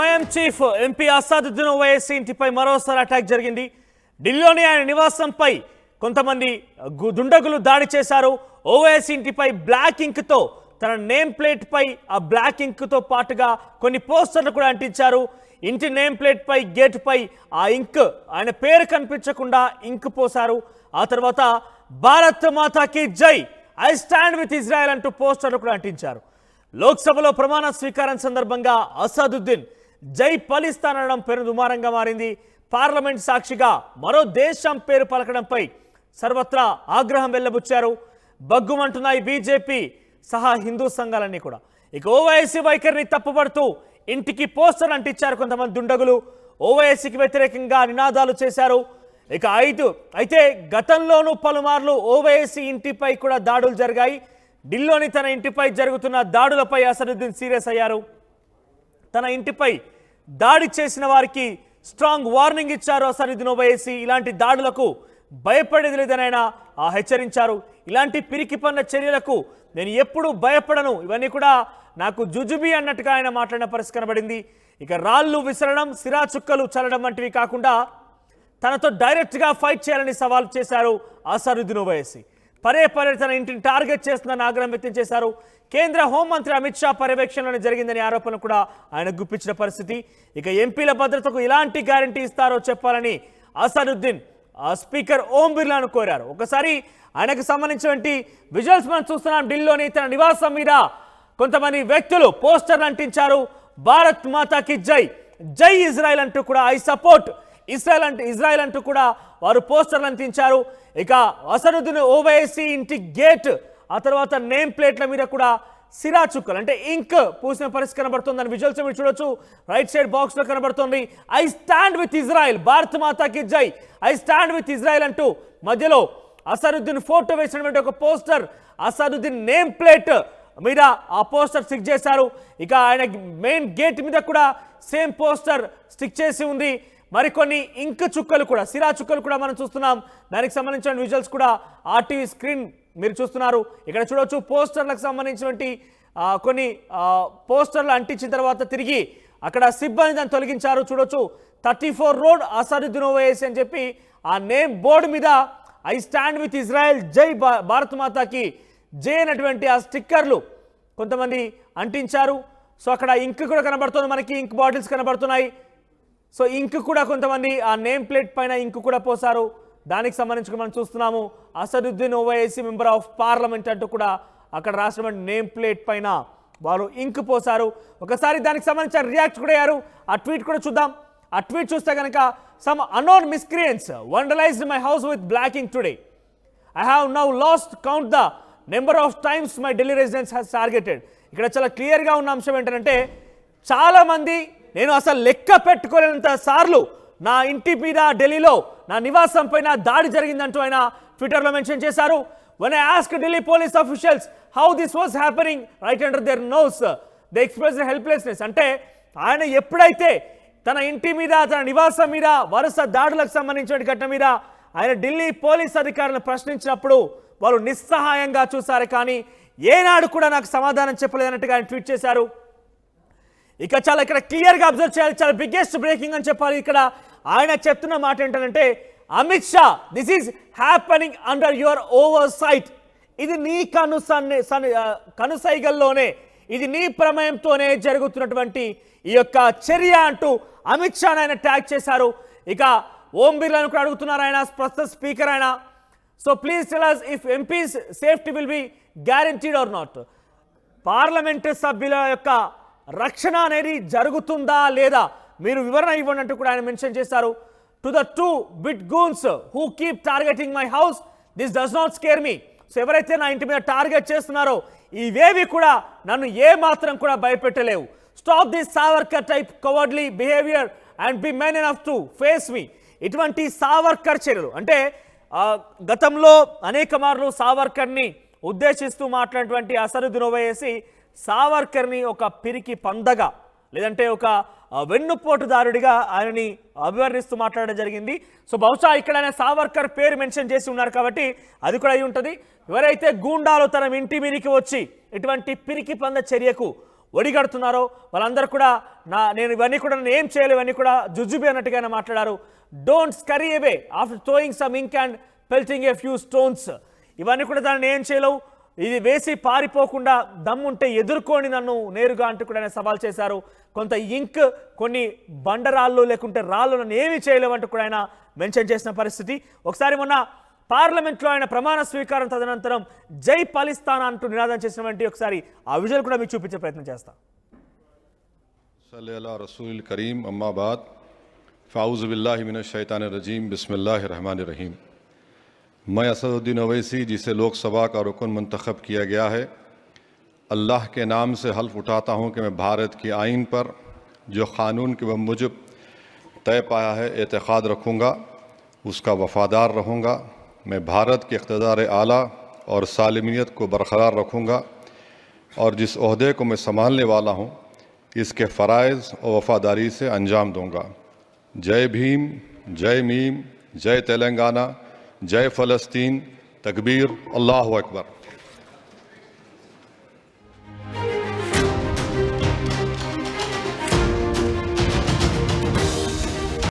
MIM chief MP Asaduddin Owaisi ఇంటిపై మరోసారి attack జరిగింది. ఢిల్లీలోని ఆయన నివాసంపై కొంతమంది దుండగులు దాడి చేశారు. ఓవైసీ ఇంటిపై బ్లాక్ ఇంక్ తో తన నేమ్ ప్లేట్ పై ఆ బ్లాక్ ఇంక్ తో పాటుగా కొన్ని పోస్టర్లు కూడా అంటించారు. ఇంటి నేమ్ ప్లేట్ పై గేట్ పై ఆ ఇంక్ ఆయన పేరు కనిపించకుండా ఇంక్ పోశారు. ఆ తర్వాత భారత్ మాతాకి జై, ఐ స్టాండ్ విత్ ఇజ్రాయెల్ అంటూ పోస్టర్లు కూడా అంటించారు. లోక్సభలో ప్రమాణ స్వీకారం సందర్భంగా అసాదుద్దీన్ జై పాలిస్తాన్ అనడం పేరు దుమారంగా మారింది. పార్లమెంట్ సాక్షిగా మరో దేశం పేరు పలకడంపై సర్వత్రా ఆగ్రహం వెల్లబుచ్చారు. బగ్గుమంటున్నాయి బీజేపీ సహా హిందూ సంఘాలన్నీ కూడా. ఇక ఓవైసీ వైఖరిని తప్పుపడుతూ ఇంటికి పోస్టర్ అంటించారు కొంతమంది దుండగులు. ఓవైసీకి వ్యతిరేకంగా నినాదాలు చేశారు. ఇక అయితే గతంలోనూ పలుమార్లు ఓవైసీ ఇంటిపై కూడా దాడులు జరిగాయి. ఢిల్లీలోని తన ఇంటిపై జరుగుతున్న దాడులపై అసదుద్దీన్ సీరియస్ అయ్యారు. తన ఇంటిపై దాడి చేసిన వారికి స్ట్రాంగ్ వార్నింగ్ ఇచ్చారు అసదుద్దీన్ ఓవైసీ. ఇలాంటి దాడులకు భయపడేది లేదని ఆయన హెచ్చరించారు. ఇలాంటి పిరికి పన్న చర్యలకు నేను ఎప్పుడూ భయపడను, ఇవన్నీ కూడా నాకు జుజుబి అన్నట్టుగా ఆయన మాట్లాడిన పరిస్థితి కనబడింది. ఇక రాళ్ళు విసరడం, సిరా చుక్కలు చల్లడం వంటివి కాకుండా తనతో డైరెక్ట్గా ఫైట్ చేయాలని సవాల్ చేశారు అసదుద్దీన్ ఓవైసీ. పదే తన ఇంటిని టార్గెట్ చేస్తుందని ఆగ్రహం వ్యక్తం చేశారు. కేంద్ర హోంమంత్రి అమిత్ షా పర్యవేక్షణలోనే జరిగిందని ఆరోపణ కూడా ఆయన గుప్పించిన పరిస్థితి. ఇక ఎంపీల భద్రతకు ఎలాంటి గ్యారంటీ ఇస్తారో చెప్పాలని అసదుద్దీన్ స్పీకర్ ఓం బిర్లాను కోరారు. ఒకసారి ఆయనకు సంబంధించినటువంటి విజువల్స్ మనం చూస్తున్నాం. ఢిల్లీలోని తన నివాసం మీద కొంతమంది వ్యక్తులు పోస్టర్లు అంటించారు. భారత్ మాతాకి జై, జై ఇజ్రాయెల్ అంటూ కూడా, ఐ సపోర్ట్ ఇజ్రాయెల్ అంటూ కూడా వారు పోస్టర్లు అంటించారు. ఇక అసదుద్దీన్ ఓవైసీ ఇంటి గేట్, ఆ తర్వాత నేమ్ ప్లేట్ల మీద కూడా సిరా చుక్కలు అంటే ఇంక్ పూసిన పరిస్థితి కనబడుతుంది. విజువల్స్ మీరు చూడొచ్చు, రైట్ సైడ్ బాక్స్ లో కనబడుతుంది. I stand with Israel, Bharat మాతాకి జై, ఐ స్టాండ్ విత్ ఇజ్రాయెల్ అంటూ మధ్యలో అసదుద్దీన్ ఫోటో వేసినటువంటి ఒక పోస్టర్, అసదుద్దీన్ నేమ్ ప్లేట్ మీద ఆ పోస్టర్ స్టిక్ చేశారు. ఇక ఆయన మెయిన్ గేట్ మీద కూడా సేమ్ పోస్టర్ స్టిక్ చేసి ఉంది. మరికొన్ని ఇంక్ చుక్కలు కూడా, సిరా చుక్కలు కూడా మనం చూస్తున్నాం. దానికి సంబంధించిన విజువల్స్ కూడా ఆర్టీవీ స్క్రీన్ మీరు చూస్తున్నారు. ఇక్కడ చూడవచ్చు పోస్టర్లకు సంబంధించినటువంటి కొన్ని పోస్టర్లు అంటించిన తర్వాత తిరిగి అక్కడ సిబ్బంది దాన్ని తొలగించారు. చూడొచ్చు 34 రోడ్ అసదుద్దీన్ ఓవైసీ అని చెప్పి ఆ నేమ్ బోర్డు మీద ఐ స్టాండ్ విత్ ఇజ్రాయెల్, జై భారత్ మాతాకి జై అనేటువంటి ఆ స్టిక్కర్లు కొంతమంది అంటించారు. సో అక్కడ ఇంక్ కూడా కనబడుతుంది, మనకి ఇంక్ బాటిల్స్ కనబడుతున్నాయి. సో ఇంక్ కూడా కొంతమంది ఆ నేమ్ ప్లేట్ పైన ఇంక్ కూడా పోసారు. దానికి సంబంధించి మనం చూస్తున్నాము Asaduddin Owaisi member of parliament అంటూ కూడా అక్కడ రాసినటువంటి నేమ్ ప్లేట్ పైన వారు ఇంక్ పోసారు. ఒకసారి దానికి సంబంధించిన రియాక్ట్ కూడా అయ్యారు. ఆ ట్వీట్ కూడా చూద్దాం. ఆ ట్వీట్ చూస్తే కనుక some unknown miscreants vandalized my house with black ink today. I have now lost count the number of times my Delhi residence has targeted. ఇక్కడ చాలా క్లియర్గా ఉన్న అంశం ఏంటంటే చాలామంది నేను అసలు లెక్క పెట్టుకోలేనంత సార్లు నా ఇంటి మీద ఢిల్లీలో నా నివాసం పైన దాడి జరిగిందంటూ ఆయన ట్విట్టర్లో మెన్షన్ చేశారు. When I asked Delhi police officials how this was happening right under their nose, they expressed helplessness. అంటే ఆయన ఎప్పుడైతే తన ఇంటి మీద, తన నివాసం మీద వరుస దాడులకు సంబంధించిన ఘటన మీద ఆయన ఢిల్లీ పోలీస్ అధికారులను ప్రశ్నించినప్పుడు వాళ్ళు నిస్సహాయంగా చూశారు, కానీ ఏనాడు కూడా నాకు సమాధానం చెప్పలేదన్నట్టుగా ఆయన ట్వీట్ చేశారు. ఇక చాలా ఇక్కడ క్లియర్గా అబ్జర్వ్ చేయాలి, చాలా బిగ్గెస్ట్ బ్రేకింగ్ అని చెప్పాలి. ఇక్కడ ఆయన చెప్తున్న మాట ఏంటంటే Amit Shah, this is happening under your oversight. ఇది నీ కనుసైగల్లోనే, ఇది నీ ప్రమేయంతోనే జరుగుతున్నటువంటి ఈ యొక్క చర్య అంటూ అమిత్ షా ఆయన ట్యాగ్ చేశారు. ఇక ఓం బిర్లాను కూడా అడుగుతున్నారు ఆయన, ప్రస్తుత స్పీకర్ ఆయన. So please tell us if MPs safety will be guaranteed or not. Parliament సభ్యుల యొక్క రక్షణ అనేది జరుగుతుందా లేదా మీరు వివరణ ఇవ్వండి అంటూ కూడా ఆయన మెన్షన్ చేశారు. To the 2 bit goons who keep targeting my house, this does not scare me. So ఎవరైతే నా ఇంటి మీద టార్గెట్ చేస్తున్నారో ఇవేవి కూడా నన్ను ఏ మాత్రం కూడా భయపెట్టలేవు. Stop this Savarkar type cowardly behaviour and be men enough to face me. ఇటువంటి సావర్కర్ చర్యలు అంటే గతంలో అనేక మార్లు సావర్కర్ని ఉద్దేశిస్తూ మాట్లాడినటువంటి అసదుద్దీన్ ఓవైసీ సావర్కర్ని ఒక పిరికి పందగా లేదంటే ఒక వెన్నుపోటుదారుడిగా ఆయనని అభివర్ణిస్తూ మాట్లాడడం జరిగింది. సో బహుశా ఇక్కడ ఆయన సావర్కర్ పేరు మెన్షన్ చేసి ఉన్నారు కాబట్టి అది కూడా అయి ఉంటుంది. ఎవరైతే గూండాలు తన ఇంటి మీదకి వచ్చి ఇటువంటి పిరికి పంద చర్యకు ఒడిగడుతున్నారో వాళ్ళందరూ కూడా నేను ఇవన్నీ కూడా నేను ఏం చేయలేవు, ఇవన్నీ కూడా జుజుబి అన్నట్టుగా ఆయన మాట్లాడారు. Don't scurry away after throwing some ink and pelting a few stones. ఇవన్నీ కూడా దాన్ని ఏం చేయలేవు, ఇది వేసి పారిపోకుండా దమ్ముంటే ఎదుర్కొని నన్ను నేరుగా అంటూ కూడా ఆయన సవాల్ చేశారు. కొంత ఇంక్, కొన్ని బండరాళ్ళు లేకుంటే రాళ్ళు నన్ను ఏమీ చేయలేవంటూ కూడా ఆయన మెన్షన్ చేసిన పరిస్థితి. ఒకసారి మొన్న పార్లమెంట్లో ఆయన ప్రమాణ స్వీకారం తదనంతరం జై పాలిస్తాన్ అంటూ నినాదం చేసినటువంటి ఒకసారి ఆ విజువల్ కూడా మీకు చూపించే ప్రయత్నం చేస్తాం. सल्लल्लाहु रसूल करीम अम्मा बाद फ़ाउज़ु बिल्लाहि मिनश शैतानिर रजीम बिस्मिल्लाहिर रहमानिर रहीम। मैं असदुद्दीन ओवैसी, जिसे लोकसभा का रुकन मंतखब किया गया है, अल्लाह के नाम से हल्फ उठाता हूँ कि मैं भारत की आइन पर जो क़ानून के मुजब तय पाया है एतक़ाद रखूँगा, उसका वफ़ादार रहूँगा। मैं भारत के इक़्तिदार आला और सालिमियत को बरक़रार रखूँगा और जिस ओहदे को मैं संभालने वाला हूँ इसके फ़राइज़ और वफ़ादारी से अंजाम दूँगा। जय भीम, जय मीम, जय तेलंगाना, जय फ़लस्तीन, तकबीर, अल्लाहु अकबर।